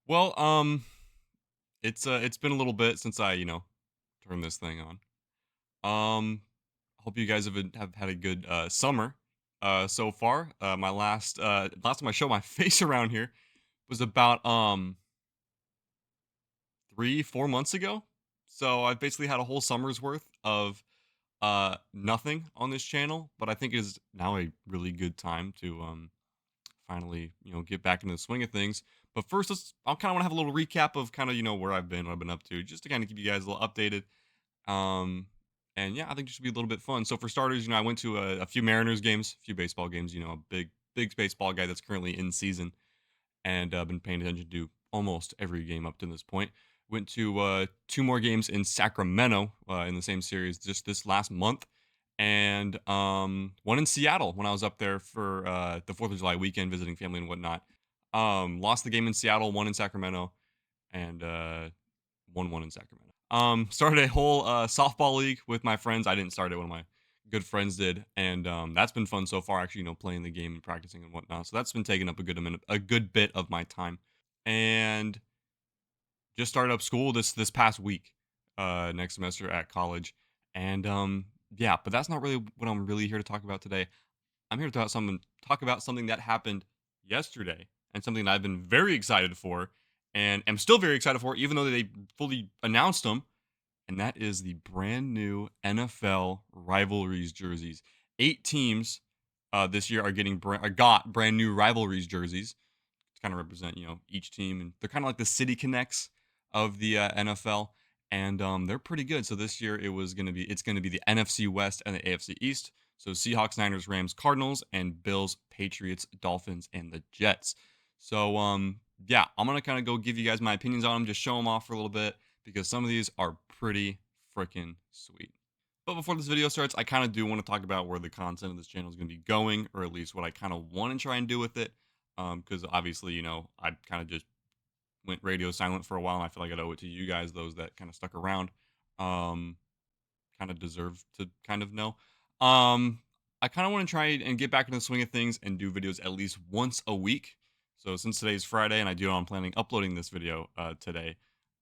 Well, it's been a little bit since I turned this thing on. Hope you guys have had a good summer so far. My last time I showed my face around here was about 3-4 months ago. So I've basically had a whole summer's worth of nothing on this channel, but I think it is now a really good time to finally, get back into the swing of things. But first, I'll kind of want to have a little recap of kind of, where I've been, what I've been up to, just to kind of keep you guys a little updated. Um, and yeah, I think it should be a little bit fun. So for starters, I went to a few Mariners games, a few baseball games. A big baseball guy that's currently in season, and been paying attention to almost every game up to this point. Went to two more games in Sacramento in the same series just this last month, and one in Seattle when I was up there for the Fourth of July weekend visiting family and whatnot. Lost the game in Seattle, won in Sacramento, and won in Sacramento. Started a whole softball league with my friends. I didn't start it; one of my good friends did, and that's been fun so far. Actually, playing the game and practicing and whatnot. So that's been taking up a good bit of my time, and just started up school this past week, next semester at college, and yeah, but that's not really what I'm really here to talk about today. I'm here to talk about something that happened yesterday and something that I've been very excited for and am still very excited for, even though they fully announced them. And that is the brand new NFL rivalries jerseys. 8 teams this year are got brand new rivalries jerseys to kind of represent each team, and they're kind of like the city connects of the NFL, and they're pretty good. So this year it's gonna be the NFC West and the AFC East. So Seahawks, Niners, Rams, Cardinals, and Bills, Patriots, Dolphins, and the Jets. So yeah, I'm gonna kind of go give you guys my opinions on them, just show them off for a little bit because some of these are pretty freaking sweet. But before this video starts, I kind of do want to talk about where the content of this channel is going to be going, or at least what I kind of want to try and do with it. Because obviously, I kind of just went radio silent for a while, and I feel like I owe it to you guys, those that kind of stuck around. Um, Kind of deserve to kind of know. I kind of want to try and get back into the swing of things and do videos at least once a week. So since today's Friday, and I'm planning uploading this video today,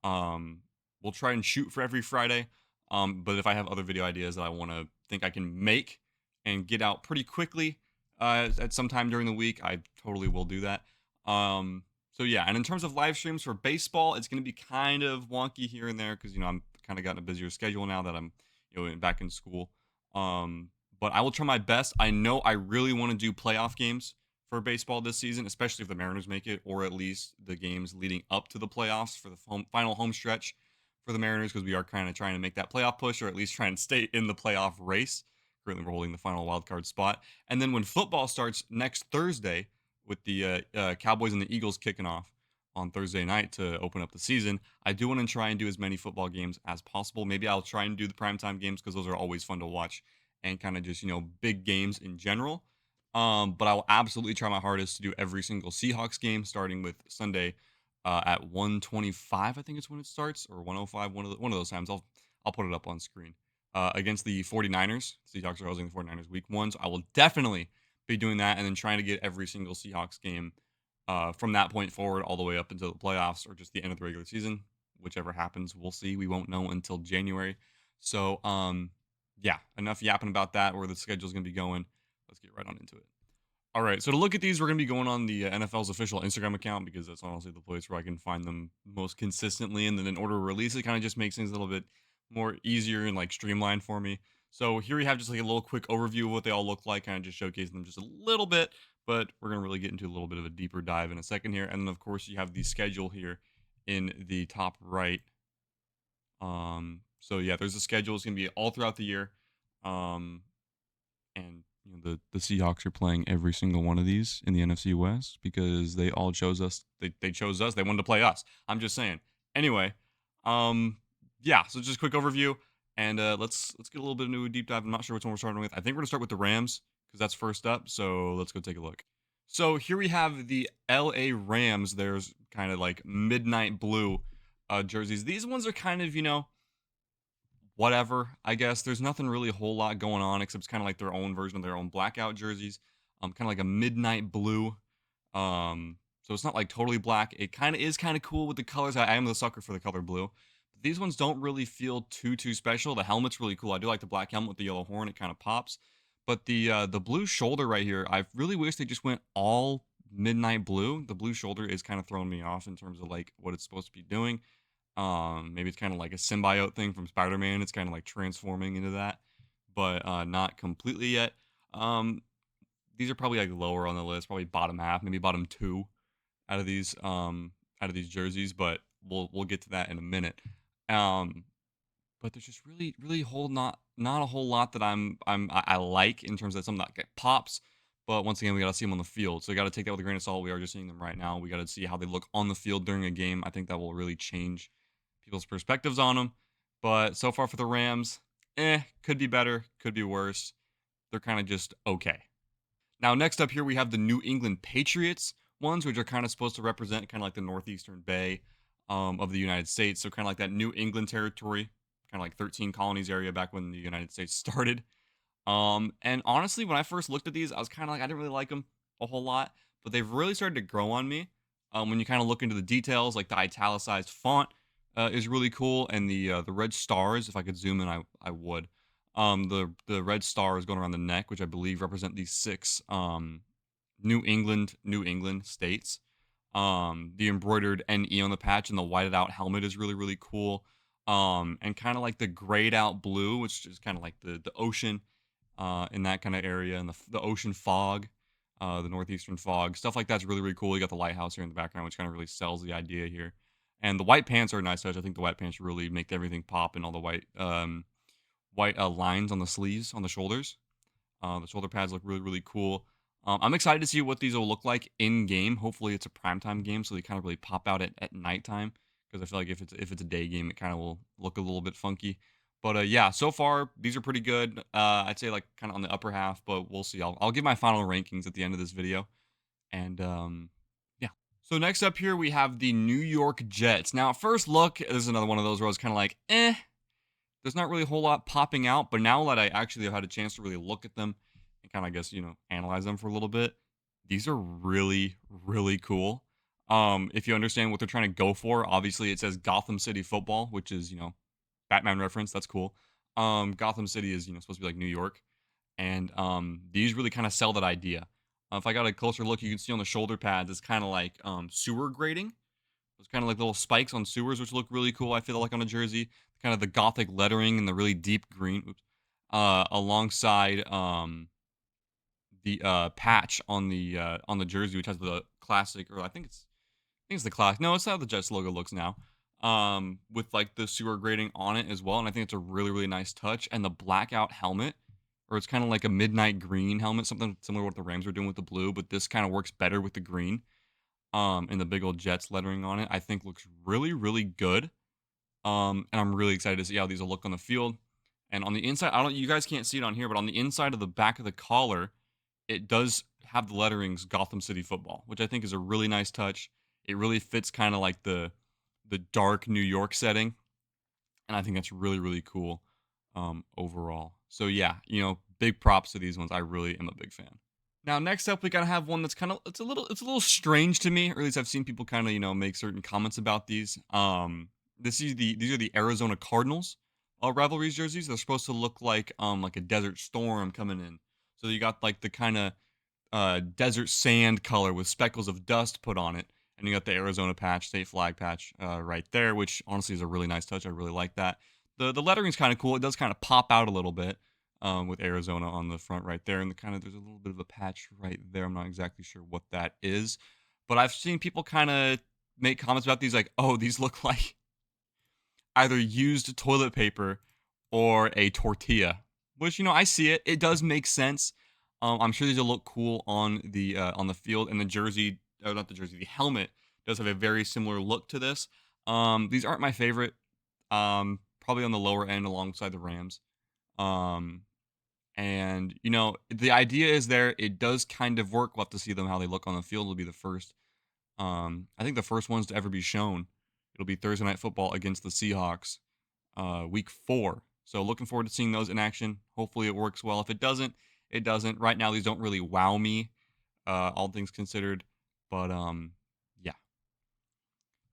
um, we'll try and shoot for every Friday. But if I have other video ideas that I want to think I can make and get out pretty quickly at some time during the week, I totally will do that. So yeah, and in terms of live streams for baseball, it's going to be kind of wonky here and there because I'm kind of gotten a busier schedule now that I'm back in school. But I will try my best. I know I really want to do playoff games for baseball this season, especially if the Mariners make it, or at least the games leading up to the playoffs for the final home stretch for the Mariners, because we are kind of trying to make that playoff push, or at least try and stay in the playoff race. Currently, we're holding the final wild card spot. And then when football starts next Thursday, with the Cowboys and the Eagles kicking off on Thursday night to open up the season, I do want to try and do as many football games as possible. Maybe I'll try and do the primetime games because those are always fun to watch and kind of just, big games in general. But I will absolutely try my hardest to do every single Seahawks game, starting with Sunday at 1:25. I think it's when it starts, or 1:05, one of those times. I'll put it up on screen. Against the 49ers. Seahawks are hosting the 49ers week 1, so I will definitely be doing that and then trying to get every single Seahawks game from that point forward all the way up until the playoffs or just the end of the regular season. Whichever happens, we'll see. We won't know until January. So, yeah, enough yapping about that, where the schedule's going to be going. Let's get right on into it. All right, so to look at these, we're going to be going on the NFL's official Instagram account because that's honestly the place where I can find them most consistently. And then in order of release, it kind of just makes things a little bit more easier and like streamlined for me. So here we have just like a little quick overview of what they all look like, kind of just showcasing them just a little bit. But we're going to really get into a little bit of a deeper dive in a second here. And then, of course, you have the schedule here in the top right. So yeah, there's a schedule. It's going to be all throughout the year. And the Seahawks are playing every single one of these in the NFC West because they all chose us. They chose us. They wanted to play us. I'm just saying. Anyway, yeah. So just a quick overview, and let's get a little bit into a deep dive. I'm not sure which one we're starting with. I think we're gonna start with the Rams because that's first up. So let's go take a look. So here we have the LA Rams. There's kind of like midnight blue jerseys. These ones are kind of whatever, I guess. There's nothing really a whole lot going on except it's kind of like their own version of their own blackout jerseys. Kind of like a midnight blue. So it's not like totally black. It kind of is kind of cool with the colors. I am the sucker for the color blue. But these ones don't really feel too special. The helmet's really cool. I do like the black helmet with the yellow horn. It kind of pops. But the blue shoulder right here, I really wish they just went all midnight blue. The blue shoulder is kind of throwing me off in terms of like what it's supposed to be doing. Maybe it's kind of like a symbiote thing from Spider-Man. It's kind of like transforming into that, but not completely yet. Um, these are probably like lower on the list, probably bottom half, maybe bottom two out of these jerseys, but we'll get to that in a minute. Um, but there's just really whole not a whole lot that I like in terms of something that pops. But once again, we got to see them on the field, so we got to take that with a grain of salt. We are just seeing them right now. We got to see how they look on the field during a game. I think that will really change people's perspectives on them. But so far for the Rams, could be better, could be worse. They're kind of just okay. Now, next up here, we have the New England Patriots ones, which are kind of supposed to represent kind of like the northeastern bay of the United States. So kind of like that New England territory, kind of like 13 colonies area back when the United States started. And honestly, when I first looked at these, I was kind of like, I didn't really like them a whole lot, but they've really started to grow on me. When you kind of look into the details, like the italicized font is really cool, and the red stars. If I could zoom in, I would. The red stars going around the neck, which I believe represent these six New England states. The embroidered NE on the patch and the whited out helmet is really cool. And kind of like the grayed out blue, which is kind of like the ocean in that kind of area, and the ocean fog, the northeastern fog, stuff like that's really cool. You got the lighthouse here in the background, which kind of really sells the idea here. And the white pants are a nice touch. I think the white pants really make everything pop, and all the white lines on the sleeves, on the shoulders. The shoulder pads look really cool. I'm excited to see what these will look like in game. Hopefully, it's a primetime game, so they kind of really pop out at nighttime. Because I feel like if it's a day game, it kind of will look a little bit funky. But yeah, so far these are pretty good. I'd say like kind of on the upper half, but we'll see. I'll give my final rankings at the end of this video. And yeah. So next up here we have the New York Jets. Now, at first look, this is another one of those where I was kind of like, there's not really a whole lot popping out. But now that I actually have had a chance to really look at them and kind of, I guess, analyze them for a little bit, these are really cool. If you understand what they're trying to go for, obviously it says Gotham City Football, which is, Batman reference. That's cool. Gotham City is, supposed to be like New York. And these really kind of sell that idea. If I got a closer look, you can see on the shoulder pads, it's kind of like sewer grading. It's kind of like little spikes on sewers, which look really cool. I feel like on a jersey, kind of the gothic lettering and the really deep green, alongside the patch on the jersey, which has the classic, or I think it's the classic. No, it's how the Jets logo looks now. With like the sewer grading on it as well, and I think it's a really nice touch. And the blackout helmet, or it's kind of like a midnight green helmet, something similar to what the Rams are doing with the blue, but this kind of works better with the green. And the big old Jets lettering on it, I think looks really good. And I'm really excited to see how these will look on the field. And on the inside, you guys can't see it on here, but on the inside of the back of the collar, it does have the letterings Gotham City Football, which I think is a really nice touch. It really fits kind of like the dark New York setting, and I think that's really cool overall. So yeah, big props to these ones. I really am a big fan. Now, next up, we gotta have one that's kind of it's a little strange to me, or at least I've seen people kind of make certain comments about these. These are the Arizona Cardinals rivalries jerseys. They're supposed to look like a desert storm coming in. So you got like the kind of desert sand color with speckles of dust put on it, and you got the Arizona patch, state flag patch right there, which honestly is a really nice touch. I really like that. The lettering's kind of cool. It does kind of pop out a little bit. With Arizona on the front right there, and there's a little bit of a patch right there. I'm not exactly sure what that is, but I've seen people kind of make comments about these, like, oh, these look like either used toilet paper or a tortilla, which I see it. It does make sense. I'm sure these will look cool on the field, and the jersey, not the jersey, the helmet does have a very similar look to this. These aren't my favorite. Probably on the lower end alongside the Rams. And the idea is there. It does kind of work. We'll have to see them how they look on the field. It'll be the first. I think the first ones to ever be shown. It'll be Thursday Night Football against the Seahawks, week 4. So looking forward to seeing those in action. Hopefully it works well. If it doesn't, it doesn't. Right now these don't really wow me, all things considered. But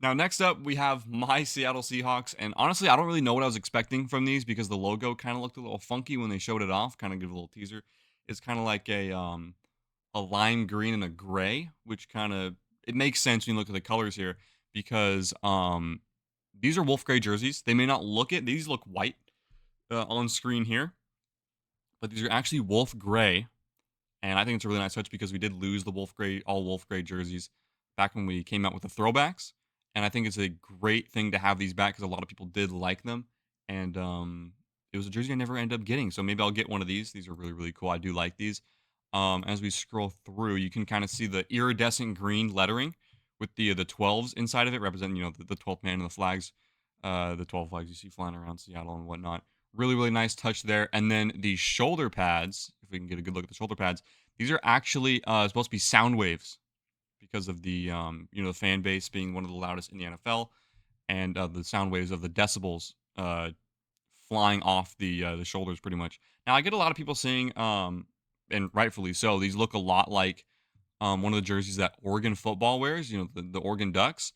Now, next up, we have my Seattle Seahawks. And honestly, I don't really know what I was expecting from these because the logo kind of looked a little funky when they showed it off. Kind of give a little teaser. It's kind of like a lime green and a gray, which kind of it makes sense when you look at the colors here because these are wolf gray jerseys. They may not look it; these look white on screen here, but these are actually wolf gray, and I think it's a really nice touch because we did lose the all wolf gray jerseys back when we came out with the throwbacks, and I think it's a great thing to have these back because a lot of people did like them, and it was a jersey I never ended up getting, so maybe I'll get one of these. These are really really cool. I do like these. As we scroll through, you can kind of see the iridescent green lettering with the 12s inside of it, representing the 12th man and the 12 flags you see flying around Seattle and whatnot. Really really nice touch there. And then the shoulder pads, if we can get a good look at the shoulder pads, these are actually supposed to be sound waves because of the the fan base being one of the loudest in the NFL, and the sound waves of the decibels flying off the shoulders pretty much. Now I get a lot of people saying and rightfully so, these look a lot like one of the jerseys that Oregon football wears, the Oregon Ducks.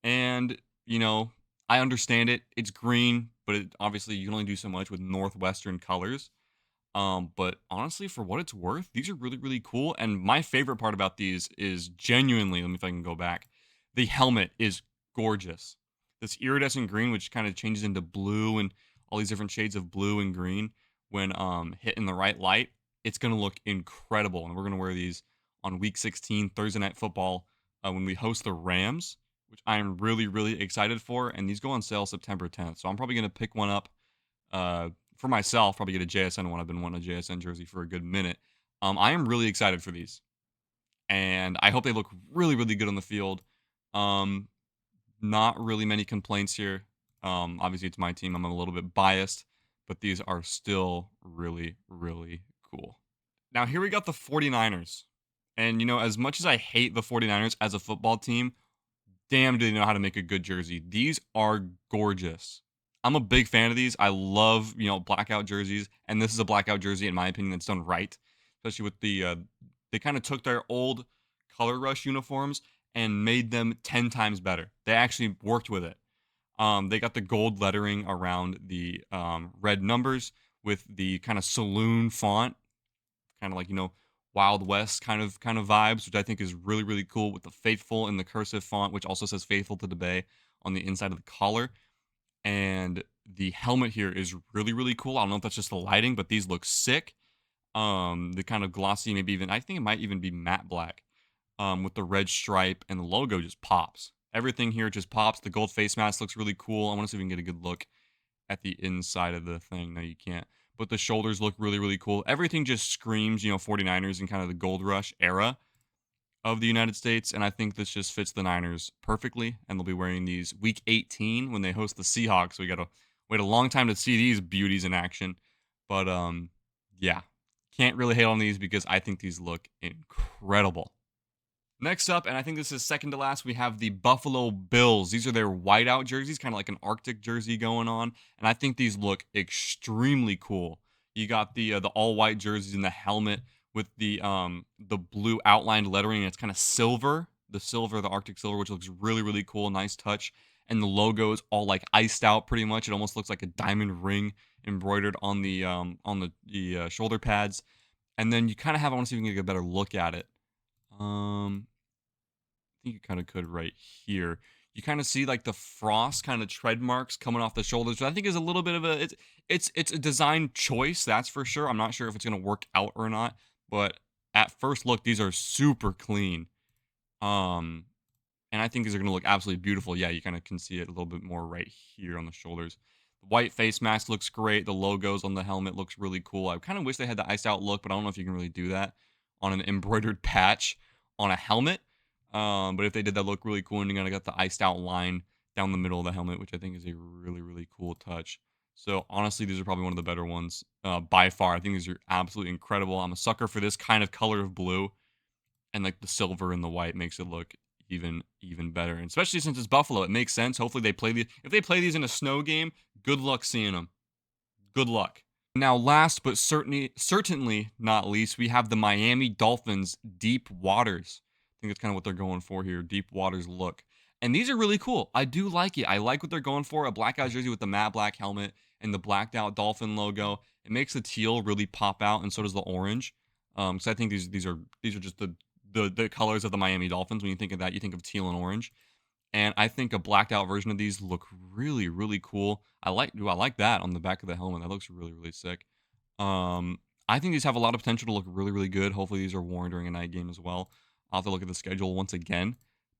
And, I understand it. It's green, but obviously you can only do so much with Northwestern colors. But honestly, for what it's worth, these are really, really cool. And my favorite part about these is genuinely, let me if I can go back. The helmet is gorgeous. This iridescent green, which kind of changes into blue and all these different shades of blue and green when hit in the right light, it's gonna look incredible. And we're gonna wear these on week 16, Thursday night football, when we host the Rams, which I am really, really excited for. And these go on sale September 10th. So I'm probably gonna pick one up for myself, probably get a JSN one. I've been wanting a JSN jersey for a good minute. I am really excited for these, and I hope they look really, really good on the field. Not really many complaints here. Obviously, it's my team. I'm a little bit biased, but these are still really, really cool. Now, here we got the 49ers. And, as much as I hate the 49ers as a football team, damn, do they know how to make a good jersey. These are gorgeous. I'm a big fan of these. I love, blackout jerseys, and this is a blackout jersey in my opinion that's done right, especially with they kind of took their old Color Rush uniforms and made them 10 times better. They actually worked with it. They got the gold lettering around the red numbers with the kind of saloon font, kind of like Wild West kind of vibes, which I think is really really cool, with the faithful in the cursive font, which also says faithful to the Bay on the inside of the collar. And the helmet here is really really cool. I don't know if that's just the lighting, but these look sick. The kind of glossy, maybe even I think it might even be matte black, with the red stripe, and the logo just pops. Everything here just pops. The gold face mask looks really cool. I want to see if we can get a good look at the inside of the thing. No, you can't. But the shoulders look really, really cool. Everything just screams, 49ers and kind of the gold rush era of the United States. And I think this just fits the Niners perfectly. And they'll be wearing these week 18 when they host the Seahawks. So we got to wait a long time to see these beauties in action. But yeah, can't really hate on these because I think these look incredible. Next up, and I think this is second to last, we have the Buffalo Bills. These are their whiteout jerseys, kind of like an Arctic jersey going on, and I think these look extremely cool. You got the all white jerseys and the helmet with the blue outlined lettering, and it's kind of silver, the Arctic silver, which looks really really cool, nice touch. And the logo is all like iced out, pretty much. It almost looks like a diamond ring embroidered on the shoulder pads. And then you kind of have, I want to see if we can get a better look at it. I think you kind of could right here. You kind of see like the frost kind of tread marks coming off the shoulders, which I think is a little bit of it's a design choice, that's for sure. I'm not sure if it's gonna work out or not, but at first look, these are super clean. And I think these are gonna look absolutely beautiful. Yeah, you kind of can see it a little bit more right here on the shoulders. The white face mask looks great. The logos on the helmet looks really cool. I kind of wish they had the iced out look, but I don't know if you can really do that on an embroidered patch on a helmet. But if they did, that look really cool, and you kind of got the iced out line down the middle of the helmet, which I think is a really, really cool touch. So honestly, these are probably one of the better ones by far. I think these are absolutely incredible. I'm a sucker for this kind of color of blue, and like the silver and the white makes it look even better. And especially since it's Buffalo, it makes sense. Hopefully they play if they play these in a snow game, good luck seeing them. Good luck. Now, last but certainly not least, we have the Miami Dolphins Deep Waters. I think that's kind of what they're going for here, Deep Waters look. And these are really cool. I do like it. I like what they're going for. A blackout jersey with the matte black helmet and the blacked out dolphin logo. It makes the teal really pop out, and so does the orange. So I think these are just the colors of the Miami Dolphins. When you think of that, you think of teal and orange. And I think a blacked out version of these look really, really cool. I like that on the back of the helmet. That looks really, really sick. I think these have a lot of potential to look really, really good. Hopefully, these are worn during a night game as well. I'll have to look at the schedule once again.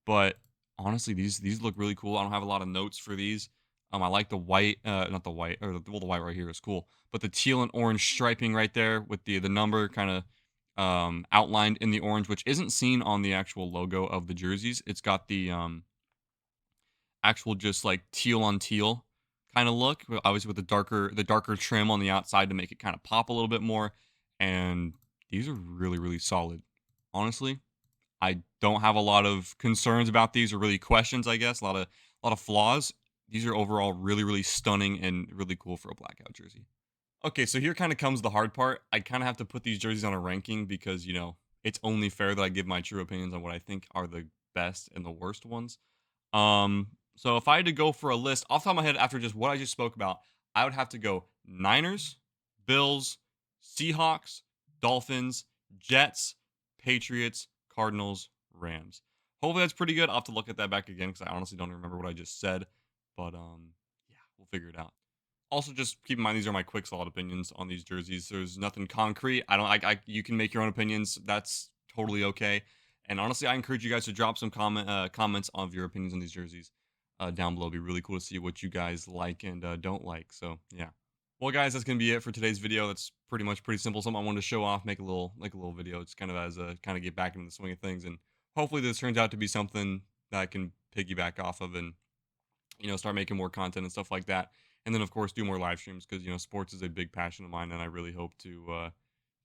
But honestly, these look really cool. I don't have a lot of notes for these. I like the white, not the white, or the white right here is cool. But the teal and orange striping right there with the number kind of outlined in the orange, which isn't seen on the actual logo of the jerseys. It's got the actual just like teal on teal kind of look, obviously with the darker trim on the outside to make it kind of pop a little bit more. And these are really, really solid. Honestly, I don't have a lot of concerns about these or really questions, I guess. A lot of flaws. These are overall really, really stunning and really cool for a blackout jersey. Okay, so here kind of comes the hard part. I kind of have to put these jerseys on a ranking because, it's only fair that I give my true opinions on what I think are the best and the worst ones. So if I had to go for a list off the top of my head after just what I just spoke about, I would have to go Niners, Bills, Seahawks, Dolphins, Jets, Patriots, Cardinals, Rams. Hopefully that's pretty good. I'll have to look at that back again because I honestly don't remember what I just said. But yeah, we'll figure it out. Also, just keep in mind these are my quick, solid opinions on these jerseys. There's nothing concrete. I don't. You can make your own opinions. That's totally okay. And honestly, I encourage you guys to drop some comments of your opinions on these jerseys down below. It'd be really cool to see what you guys like and don't like. So yeah. Well, guys, that's gonna be it for today's video. That's pretty simple. Something I wanted to show off, make a little video. It's kind of as a kind of get back into the swing of things, and hopefully this turns out to be something that I can piggyback off of and start making more content and stuff like that. And then, of course, do more live streams because, sports is a big passion of mine. And I really hope to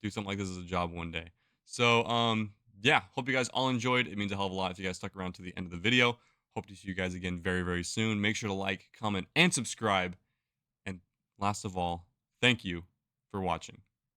do something like this as a job one day. So, yeah, hope you guys all enjoyed. It means a hell of a lot if you guys stuck around to the end of the video. Hope to see you guys again very, very soon. Make sure to like, comment, and subscribe. And last of all, thank you for watching.